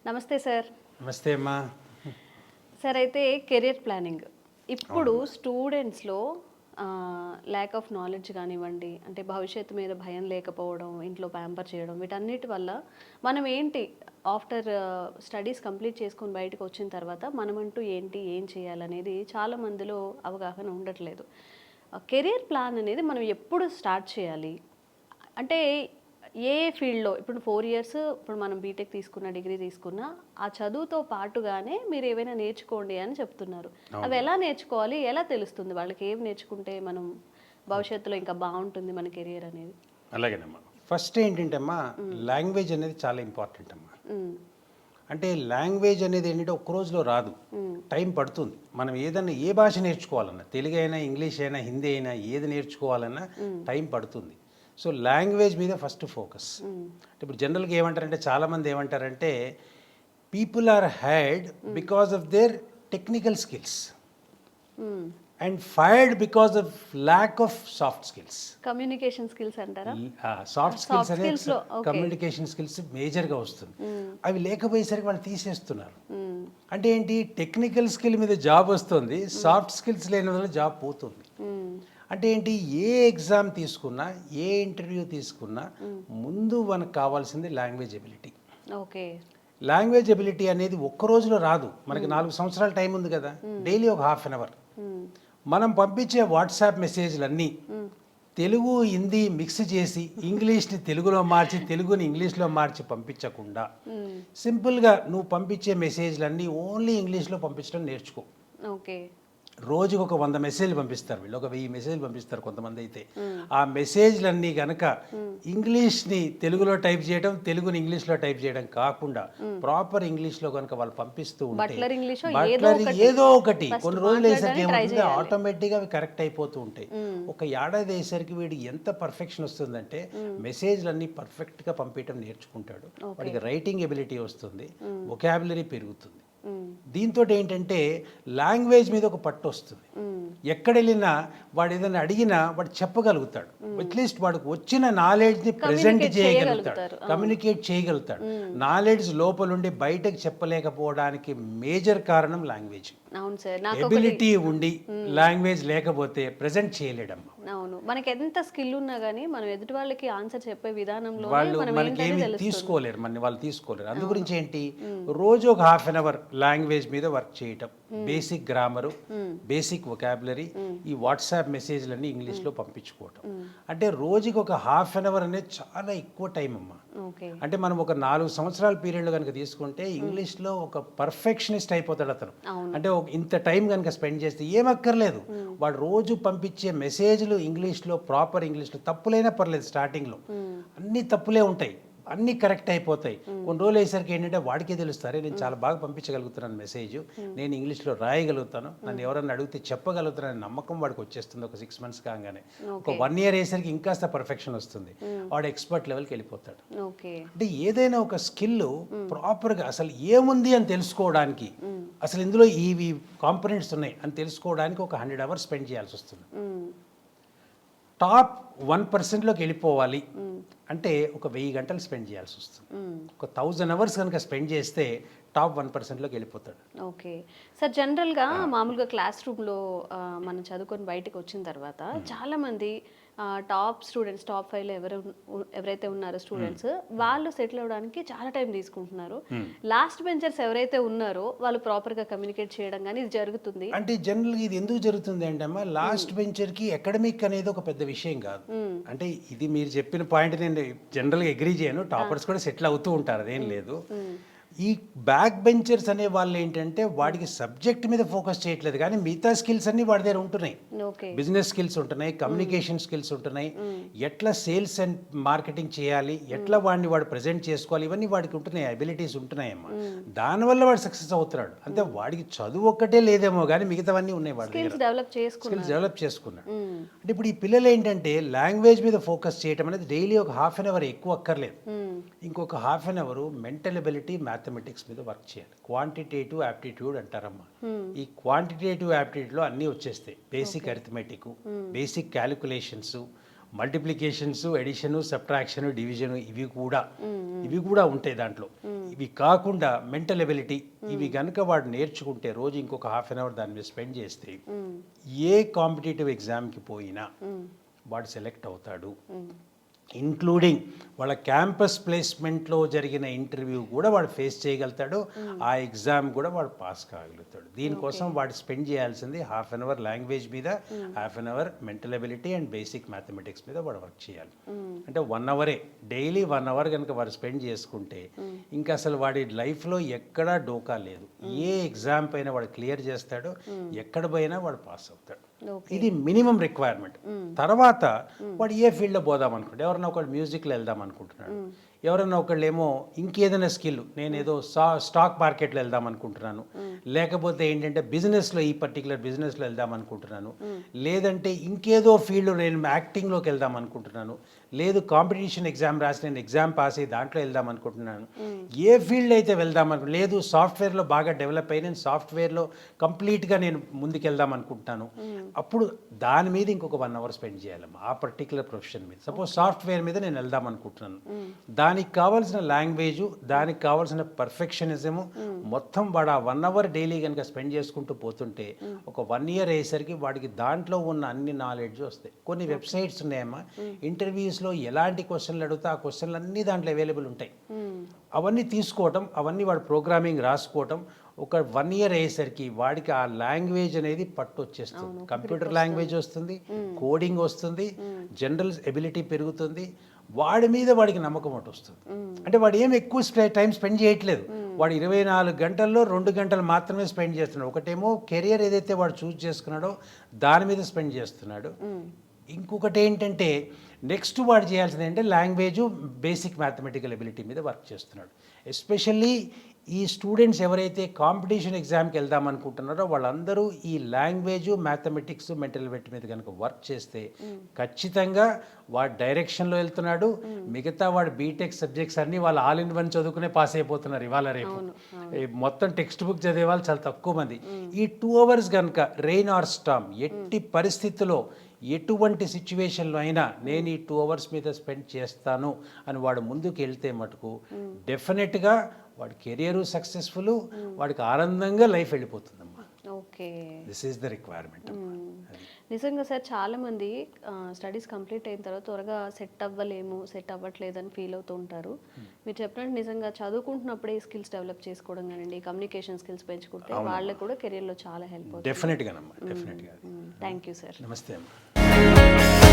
నమస్తే సార్. నమస్తే అమ్మా. సార్ అయితే కెరియర్ ప్లానింగ్ ఇప్పుడు స్టూడెంట్స్లో ల్యాక్ ఆఫ్ నాలెడ్జ్ కానివ్వండి, అంటే భవిష్యత్తు మీద భయం లేకపోవడం, ఇంట్లో ప్యాంపర్ చేయడం, వీటన్నిటి వల్ల మనం ఏంటి ఆఫ్టర్ స్టడీస్ కంప్లీట్ చేసుకొని బయటకు వచ్చిన తర్వాత మనమంటూ ఏంటి ఏం చేయాలనేది చాలా మందిలో అవగాహన ఉండట్లేదు. కెరియర్ ప్లాన్ అనేది మనం ఎప్పుడు స్టార్ట్ చేయాలి? అంటే ఏ ఫీల్డ్లో ఇప్పుడు 4 ఇయర్స్ ఇప్పుడు మనం బీటెక్ తీసుకున్న, డిగ్రీ తీసుకున్న, ఆ చదువుతో పాటుగానే మీరు ఏవైనా నేర్చుకోండి అని చెప్తున్నారు. అవి ఎలా నేర్చుకోవాలి, ఎలా తెలుస్తుంది వాళ్ళకి ఏం నేర్చుకుంటే మనం భవిష్యత్తులో ఇంకా బాగుంటుంది మన కెరియర్ అనేది? అలాగేనమ్మా. ఫస్ట్ ఏంటంటే అమ్మా, లాంగ్వేజ్ అనేది చాలా ఇంపార్టెంట్ అమ్మా. అంటే లాంగ్వేజ్ అనేది ఏంటంటే ఒక్క రోజులో రాదు, టైం పడుతుంది. మనం ఏదైనా ఏ భాష నేర్చుకోవాలన్నా, తెలుగు అయినా, ఇంగ్లీష్ అయినా, హిందీ అయినా, ఏది నేర్చుకోవాలన్నా టైం పడుతుంది. సో లాంగ్వేజ్ మీద ఫస్ట్ ఫోకస్. ఇప్పుడు జనరల్గా ఏమంటారంటే, చాలామంది ఏమంటారంటే people are hired because of their technical skills and fired because of lack of soft skills. Communication skills అంటారా? సాఫ్ట్ స్కిల్స్ అనేది కమ్యూనికేషన్ స్కిల్స్ మేజర్గా వస్తుంది. అవి లేకపోయేసరికి వాళ్ళు తీసేస్తున్నారు. అంటే ఏంటి, టెక్నికల్ స్కిల్ మీద జాబ్ వస్తుంది, సాఫ్ట్ స్కిల్స్ లేని వల్ల జాబ్ పోతుంది. అంటే ఏంటి, ఏ ఎగ్జామ్ తీసుకున్నా, ఏ ఇంటర్వ్యూ తీసుకున్నా ముందు మనకు కావాల్సింది language ability. Okay. Language ability అనేది ఒక్క రోజులో రాదు. మనకి 4 సంవత్సరాల టైం ఉంది కదా, డైలీ ఒక ½ అవర్. మనం పంపించే వాట్సాప్ మెసేజ్లన్నీ తెలుగు హిందీ మిక్స్ చేసి ఇంగ్లీష్ని తెలుగులో మార్చి, తెలుగుని ఇంగ్లీష్లో మార్చి పంపించకుండా సింపుల్గా నువ్వు పంపించే మెసేజ్లన్నీ ఓన్లీ ఇంగ్లీష్లో పంపించడం నేర్చుకో. ఓకే. రోజుకు ఒక 100 మెసేజ్లు పంపిస్తారు, వీళ్ళు ఒక 1000 మెసేజ్లు పంపిస్తారు కొంతమంది అయితే. ఆ మెసేజ్లన్నీ కనుక ఇంగ్లీష్ని తెలుగులో టైప్ చేయడం, తెలుగుని ఇంగ్లీష్లో టైప్ చేయడం కాకుండా ప్రాపర్ ఇంగ్లీష్లో కనుక వాళ్ళు పంపిస్తూ ఉంటే, ఏదో ఒకటి కొన్ని రోజులు వేసరికి ఏమవుతుంది, ఆటోమేటిక్గా అవి కరెక్ట్ అయిపోతూ ఉంటాయి. ఒక ఏడాది వేసరికి వీడికి ఎంత పర్ఫెక్షన్ వస్తుందంటే మెసేజ్లన్నీ పర్ఫెక్ట్గా పంపించడం నేర్చుకుంటాడు. వాడికి రైటింగ్ ఎబిలిటీ వస్తుంది, వొకాబులరీ పెరుగుతుంది. దీంతో ఏంటంటే లాంగ్వేజ్ మీద ఒక పట్టు వస్తుంది. ఎక్కడ వెళ్ళినా వాడు ఏదైనా అడిగినా వాడు చెప్పగలుగుతాడు. అట్లీస్ట్ వాడికి వచ్చిన నాలెడ్జ్ని ప్రజెంట్ చేయగలుగుతాడు, కమ్యూనికేట్ చేయగలుగుతాడు. నాలెడ్జ్ లోపలుండి బయటకు చెప్పలేకపోవడానికి మేజర్ కారణం లాంగ్వేజ్. ఎబిలిటీ ఉండి లాంగ్వేజ్ లేకపోతే ప్రజెంట్ చేయలేడమ్మా. అవును, మనకి ఎంత స్కిల్ ఉన్నా కానీ మనం ఎదుటి వాళ్ళకి ఆన్సర్ చెప్పే విధానంలో వాళ్ళు మనకి ఏమి తీసుకోలేరు, వాళ్ళు తీసుకోలేరు. అందు గురించి ఏంటి, రోజు ఒక ½ అవర్ లాంగ్వేజ్ మీద వర్క్ చేయటం, బేసిక్ గ్రామరు, బేసిక్ వొకాబులరీ, ఈ వాట్సాప్ మెసేజ్లన్నీ ఇంగ్లీష్లో పంపించుకోవటం. అంటే రోజుకి ఒక ½ అవర్ అనేది చాలా ఎక్కువ టైం అమ్మా. అంటే మనం ఒక 4 సంవత్సరాల పీరియడ్లో కనుక తీసుకుంటే ఇంగ్లీష్లో ఒక పర్ఫెక్షనిస్ట్ అయిపోతాడు అతను. అంటే ఇంత టైం కనుక స్పెండ్ చేస్తే ఏమక్కర్లేదు, వాడు రోజు పంపించే మెసేజ్లు ఇంగ్లీష్లో, ప్రాపర్ ఇంగ్లీష్లో, తప్పులైనా పర్లేదు, స్టార్టింగ్లో అన్ని తప్పులే ఉంటాయి, అన్నీ కరెక్ట్ అయిపోతాయి. కొన్ని రోజులు అయ్యేసరికి ఏంటంటే వాడికే తెలుస్తారు, నేను చాలా బాగా పంపించగలుగుతున్నాను మెసేజ్, నేను ఇంగ్లీష్లో రాయగలుగుతాను, నన్ను ఎవరన్నా అడిగితే చెప్పగలుగుతానని నమ్మకం వాడికి వచ్చేస్తుంది. ఒక 6 మంత్స్ కాగానే, ఒక 1 ఇయర్ అయ్యేసరికి ఇంకాస్త పర్ఫెక్షన్ వస్తుంది, వాడు ఎక్స్పర్ట్ లెవెల్కి వెళ్ళిపోతాడు. అంటే ఏదైనా ఒక స్కిల్ ప్రాపర్గా అసలు ఏముంది అని తెలుసుకోవడానికి, అసలు ఇందులో ఇవి కాంపోనెంట్స్ ఉన్నాయి అని తెలుసుకోవడానికి ఒక 100 అవర్స్ స్పెండ్ చేయాల్సి వస్తుంది. టాప్ 1%లోకి వెళ్ళిపోవాలి అంటే ఒక 1000 గంటలు స్పెండ్ చేయాల్సి వస్తుంది. ఒక 1000 అవర్స్ కనుక స్పెండ్ చేస్తే టాప్ 1%లోకి వెళ్ళిపోతాడు. ఓకే సార్, జనరల్గా మామూలుగా క్లాస్ రూమ్లో మనం చదువుకొని బయటకు వచ్చిన తర్వాత చాలామంది టాప్ స్టూడెంట్స్, టాప్ 5లో ఎవరైతే ఉన్నారో స్టూడెంట్స్, వాళ్ళు సెటిల్ అవ్వడానికి చాలా టైం తీసుకుంటున్నారు. లాస్ట్ బెంచర్స్ ఎవరైతే ఉన్నారో వాళ్ళు ప్రాపర్గా కమ్యూనికేట్ చేయడం కానీ ఇది జరుగుతుంది. అంటే జనరల్గా ఇది ఎందుకు జరుగుతుంది అంటే అమ్మా, లాస్ట్ బెంచర్కి అకాడమిక్ అనేది ఒక పెద్ద విషయం కాదు. అంటే ఇది మీరు చెప్పిన పాయింట్ నేను జనరల్గా అగ్రీ చేయను, టాపర్స్ కూడా సెటిల్ అవుతూ ఉంటారు, అదేం లేదు. ఈ బ్యాక్ బెంచర్స్ అనే వాళ్ళు ఏంటంటే వాడికి సబ్జెక్ట్ మీద ఫోకస్ చేయట్లేదు, కానీ మిగతా స్కిల్స్ అన్ని వాడి దగ్గర ఉంటున్నాయి. బిజినెస్ స్కిల్స్ ఉంటున్నాయి, కమ్యూనికేషన్ స్కిల్స్ ఉంటున్నాయి, ఎట్లా సేల్స్ అండ్ మార్కెటింగ్ చేయాలి, ఎట్లా వాడు ప్రజెంట్ చేసుకోవాలి, ఇవన్నీ వాడికి ఉంటున్నాయి, అబిలిటీస్ ఉంటున్నాయమ్మా. దానివల్ల వాడు సక్సెస్ అవుతున్నాడు. అంటే వాడికి చదువు ఒక్కటే లేదేమో కానీ మిగతావన్నీ ఉన్నాయి, వాడి స్కిల్స్ డెవలప్ చేసుకున్నాడు. అంటే ఇప్పుడు ఈ పిల్లలు ఏంటంటే లాంగ్వేజ్ మీద ఫోకస్ చేయడం అనేది డైలీ ఒక ½ అవర్ ఎక్కువ అక్కర్లేదు, ఇంకొక ½ అవర్ మెంటల్ ఎబిలిటీ, మ్యాథమెటిక్స్ మీద వర్క్ చేయాలి. క్వాంటిటేటివ్ యాప్టిట్యూడ్ అంటారమ్మా. ఈ క్వాంటిటేటివ్ యాప్టిట్యూడ్లో అన్నీ వచ్చేస్తాయి, basic arithmetic, basic calculations, multiplications, addition, subtraction, division ఇవి కూడా ఉంటాయి దాంట్లో. ఇవి కాకుండా మెంటల్ ఎబిలిటీ ఇవి కనుక వాడు నేర్చుకుంటే రోజు ఇంకొక హాఫ్ అన్ అవర్ దాని మీద స్పెండ్ చేస్తే ఏ కాంపిటేటివ్ ఎగ్జామ్కి పోయినా వాడు సెలెక్ట్ అవుతాడు. ఇంక్లూడింగ్ వాళ్ళ క్యాంపస్ ప్లేస్మెంట్లో జరిగిన ఇంటర్వ్యూ కూడా వాడు ఫేస్ చేయగలుగుతాడు, ఆ ఎగ్జామ్ కూడా వాడు పాస్ కాగలుగుతాడు. దీనికోసం వాడు స్పెండ్ చేయాల్సింది హాఫ్ అన్ అవర్ లాంగ్వేజ్ మీద, half an hour mental ability and basic mathematics మీద వాడు వర్క్ చేయాలి. అంటే 1 అవరే డైలీ 1 అవర్ కనుక వాడు స్పెండ్ చేసుకుంటే ఇంకా అసలు వాడి లైఫ్లో ఎక్కడా డోకా లేదు. ఏ ఎగ్జామ్ పైన వాడు క్లియర్ చేస్తాడో ఎక్కడ పోయినా వాడు పాస్ అవుతాడు. ఇది మినిమం రిక్వైర్మెంట్. తర్వాత వాడు ఏ ఫీల్డ్లో పోదాం అనుకుంటే, ఎవరన్నా ఒకళ్ళు మ్యూజిక్లో వెళ్దాం అనుకుంటున్నాడు, ఎవరన్నా ఒకళ్ళు ఏమో ఇంకేదైనా స్కిల్, నేను ఏదో స్టాక్ మార్కెట్లో వెళ్దాం అనుకుంటున్నాను, లేకపోతే ఏంటంటే బిజినెస్లో ఈ పర్టికులర్ బిజినెస్లో వెళ్దాం అనుకుంటున్నాను, లేదంటే ఇంకేదో ఫీల్డ్లో నేను యాక్టింగ్లోకి వెళ్దాం అనుకుంటున్నాను, లేదు కాంపిటీషన్ ఎగ్జామ్ రాసి నేను ఎగ్జామ్ పాస్ అయ్యి దాంట్లో వెళ్దాం అనుకుంటున్నాను, ఏ ఫీల్డ్ అయితే వెళ్దాం లేదు సాఫ్ట్వేర్లో బాగా డెవలప్ అయ్యి నేను సాఫ్ట్వేర్లో కంప్లీట్గా నేను ముందుకెళ్దాం అనుకుంటున్నాను, అప్పుడు దాని మీద ఇంకొక 1 అవర్ స్పెండ్ చేయాలమ్మా ఆ పర్టికులర్ ప్రొఫెషన్ మీద. సపోజ్ సాఫ్ట్వేర్ మీద నేను వెళ్దాం అనుకుంటున్నాను, దానికి కావాల్సిన లాంగ్వేజ్, దానికి కావాల్సిన పర్ఫెక్షనిజము మొత్తం వాడు ఆ 1 అవర్ డైలీ కనుక స్పెండ్ చేసుకుంటూ పోతుంటే ఒక 1 ఇయర్ అయ్యేసరికి వాడికి దాంట్లో ఉన్న అన్ని నాలెడ్జ్ వస్తాయి. కొన్ని వెబ్సైట్స్ ఉన్నాయమ్మా, ఇంటర్వ్యూస్లో ఎలాంటి క్వశ్చన్లు అడిగితే ఆ క్వశ్చన్లు అన్నీ దాంట్లో అవైలబుల్ ఉంటాయి. అవన్నీ తీసుకోవటం, అవన్నీ వాడు ప్రోగ్రామింగ్ రాసుకోవటం, ఒక 1 ఇయర్ అయ్యేసరికి వాడికి ఆ లాంగ్వేజ్ అనేది పట్టు వచ్చేస్తుంది. కంప్యూటర్ లాంగ్వేజ్ వస్తుంది, కోడింగ్ వస్తుంది, జనరల్ ఎబిలిటీ పెరుగుతుంది, వాడి మీద వాడికి నమ్మకం ఒకటి వస్తుంది. అంటే వాడు ఏం ఎక్కువ టైం స్పెండ్ చేయట్లేదు, వాడు 24 గంటల్లో 2 గంటలు మాత్రమే స్పెండ్ చేస్తున్నాడు. ఒకటేమో కెరియర్ ఏదైతే వాడు చూస్ చేసుకున్నాడో దాని మీద స్పెండ్ చేస్తున్నాడు, ఇంకొకటి ఏంటంటే నెక్స్ట్ వాడు చేయాల్సింది ఏంటంటే లాంగ్వేజ్, బేసిక్ మ్యాథమెటికల్ ఎబిలిటీ మీద వర్క్ చేస్తున్నాడు. ఎస్పెషల్లీ ఈ స్టూడెంట్స్ ఎవరైతే కాంపిటీషన్ ఎగ్జామ్కి వెళ్దాం అనుకుంటున్నారో వాళ్ళందరూ ఈ లాంగ్వేజ్, మ్యాథమెటిక్స్, మెంటల్ ఎబిలిటీ మీద కనుక వర్క్ చేస్తే ఖచ్చితంగా వాడు డైరెక్షన్లో వెళ్తున్నాడు. మిగతా వాడు బీటెక్ సబ్జెక్ట్స్ అన్నీ వాళ్ళు ఆల్ ఇన్ వన్ చదువుకునే పాస్ అయిపోతున్నారు ఇవాళ రేపు. మొత్తం టెక్స్ట్ బుక్ చదివే వాళ్ళు చాలా తక్కువ మంది. ఈ 2 అవర్స్ కనుక రెయిన్ ఆర్ స్టార్మ్ ఎట్టి పరిస్థితుల్లో ఎటువంటి సిచ్యువేషన్లో అయినా నేను ఈ 2 అవర్స్ మీద స్పెండ్ చేస్తాను అని వాడు ముందుకు వెళ్తే మటుకు డెఫినెట్గా వాడి కెరియరు సక్సెస్ఫుల్, వాడికి ఆనందంగా లైఫ్ వెళ్ళిపోతుందమ్మా. Okay, this is the requirement. నిజంగా సార్ చాలామంది స్టడీస్ కంప్లీట్ అయిన తర్వాత త్వరగా సెట్ అవ్వట్లేదని ఫీల్ అవుతూ ఉంటారు. మీరు చెప్పినట్టు నిజంగా చదువుకుంటున్నప్పుడే స్కిల్స్ డెవలప్ చేసుకోవడం కానివ్వండి, కమ్యూనికేషన్ స్కిల్స్ పెంచుకుంటే వాళ్ళకి కూడా కెరియర్లో చాలా హెల్ప్ అవుతుంది. డెఫినెట్గానమ్మా, డెఫినెట్గా. Thank you sir. నమస్తే అమ్మా.